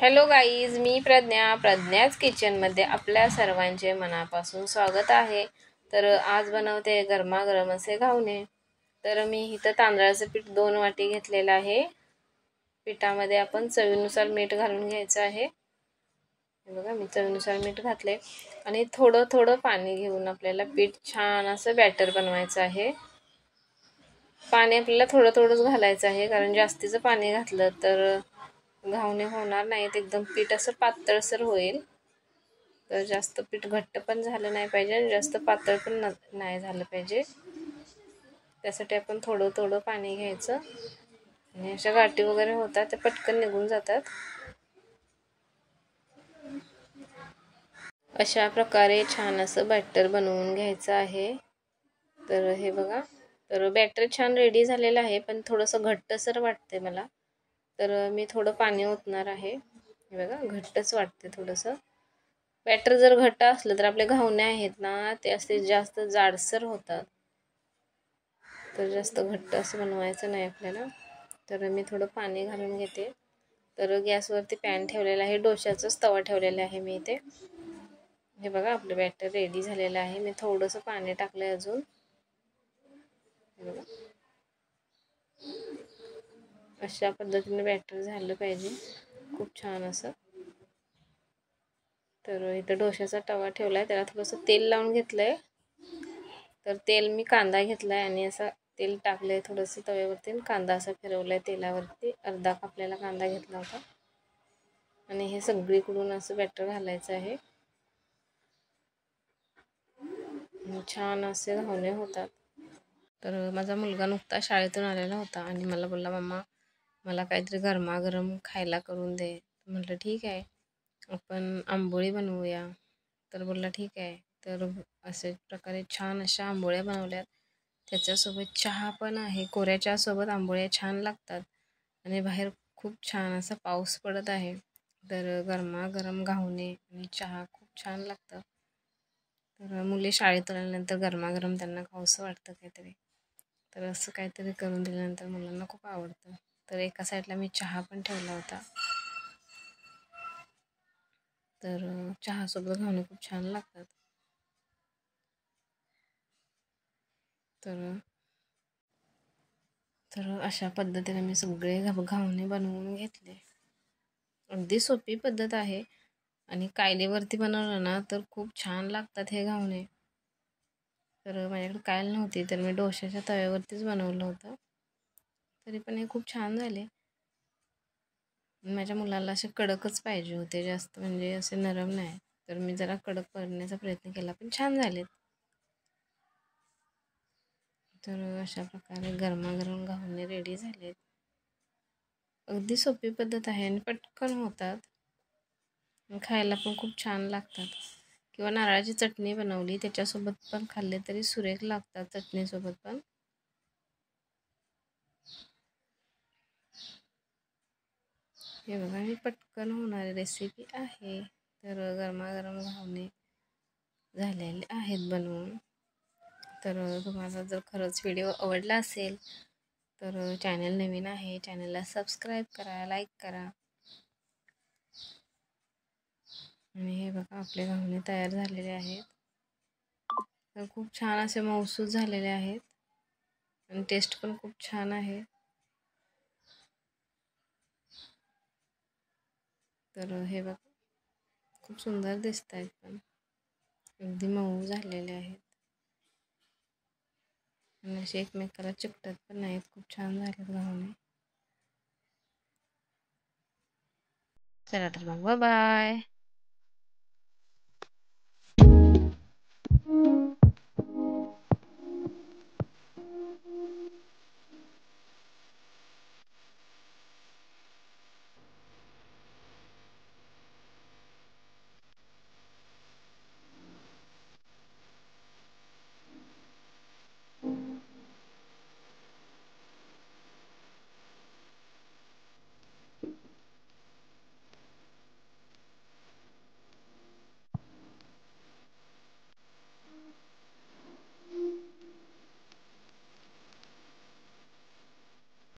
Hello guys, मी प्रज्ञाच किचनमध्ये आपल्या सर्वांचे मनापासून स्वागत आहे. तर आज बनवते गरमागरम असे घावणे. तर मी इथं तांदळाचं पीठ 2 वाटी घेतलेलं आहे. पिठामध्ये आपण चवीनुसार मीठ घालून घ्यायचं आहे. हे बघा, मी चवीनुसार मीठ घातले आणि थोडं थोडं पाणी घेऊन आपल्याला पीठ छान असं बॅटर बनवायचं आहे. पाणी आपल्याला थोडं थोडंच घालायचं आहे, कारण जास्तीचं पाणी घातलं तर घावणे होणार नाहीत, एकदम पीठ असं पातळसर होईल. तर जास्त पीठ घट्ट पण झालं नाही पाहिजे आणि जास्त पातळ पण नाही झालं पाहिजे. त्यासाठी आपण थोडं थोडं पाणी घ्यायचं आणि अशा गाठी वगैरे होतात ते पटकन निघून जातात. अशा प्रकारे छान असं बॅटर बनवून घ्यायचं आहे. तर हे बघा, तर बॅटर छान रेडी झालेलं आहे, पण थोडंसं घट्टसर वाटते मला. तर मी थोडं पाणी ओतणार आहे. हे बघा, घट्टच वाटते थोडंसं. बॅटर जर घट्ट असलं तर आपले घावणे आहेत ना, ते असे जास्त जाडसर होतात. तर जास्त घट्ट असं बनवायचं नाही आपल्याला. तर मी थोडं पाणी घालून घेते. तर गॅसवरती पॅन ठेवलेला आहे, डोशाचाच तवा ठेवलेला आहे मी इथे. हे बघा, आपलं बॅटर रेडी झालेलं आहे. मी थोडंसं पाणी टाकलंय अजून. हे बघा, अशा पद्धतीने बॅटर झालं पाहिजे, खूप छान असं. तर इथं डोशाचा तवा ठेवलाय, त्याला थोडंसं तेल लावून घेतलंय. तर तेल मी कांदा घेतलाय आणि असं तेल टाकलंय थोडंसं तव्यावरती, कांदा असा फिरवलाय तेलावरती. अर्धा कापलेला कांदा घेतला होता आणि हे सगळीकडून असं बॅटर घालायचं आहे. छान असे घावणे होतात. तर माझा मुलगा नुकता शाळेतून आलेला होता आणि मला बोलला, मम्मा मला काहीतरी गरमागरम खायला करून दे. म्हटलं ठीक आहे, आपण आंबोळी बनवूया. तर बोलला ठीक आहे. तर असे प्रकारे छान अशा आंबोळ्या बनवल्यात. त्याच्यासोबत चहा पण आहे. कोऱ्या चहासोबत आंबोळ्या छान लागतात आणि बाहेर खूप छान असा पाऊस पडत आहे. तर गरमागरम घावणे आणि चहा खूप छान लागतं. तर मुले शाळेतून आल्यानंतर गरमागरम त्यांना खावंसं वाटतं काहीतरी. तर असं काहीतरी करून दिल्यानंतर मुलांना खूप आवडतं. तर एका साईडला मी चहा पण ठेवला होता. तर चहासोबत घावणे खूप छान लागतात. तर अशा पद्धतीने मी सगळे घावणे बनवून घेतले. अगदी सोपी पद्धत आहे आणि कायलीवरती बनवलं ना तर खूप छान लागतात हे घावणे. तर माझ्याकडे कायल नव्हती, तर मी डोशाच्या तव्यावरतीच बनवलं होतं. तरी पण हे खूप छान झाले. माझ्या मुलाला असे कडकच पाहिजे होते, जास्त म्हणजे असे नरम नाही. तर मी जरा कडक करण्याचा प्रयत्न केला, पण छान झालेत. तर अशा प्रकारे गरमागरम घावणे रेडी झालेत. अगदी सोपी पद्धत आहे आणि पटकन होतात. खायला पण खूप छान लागतात. किंवा नारळाची चटणी बनवली त्याच्यासोबत पण खाल्ले तरी सुरेख लागतात, चटणीसोबत पण. हे बघा, ही पटकन होणारी रेसिपी आहे. तर गरमागरम घावणे झालेले आहेत बनवून. तर तुम्हाला जर खरंच व्हिडिओ आवडला असेल तर चॅनल नवीन आहे, चॅनलला सबस्क्राईब करा, लाईक करा. आणि हे बघा, आपले घावणे तयार झालेले आहेत. तर खूप छान असे मऊसूद झालेले आहेत आणि टेस्ट पण खूप छान आहे. तर हे बघा, खूप सुंदर दिसत आहेत, पण अगदी मऊ झालेले आहेत आणि असे एकमेकाला चिकटत पण नाहीत. खूप छान झालेत घावणे. चला तर मग, बाय.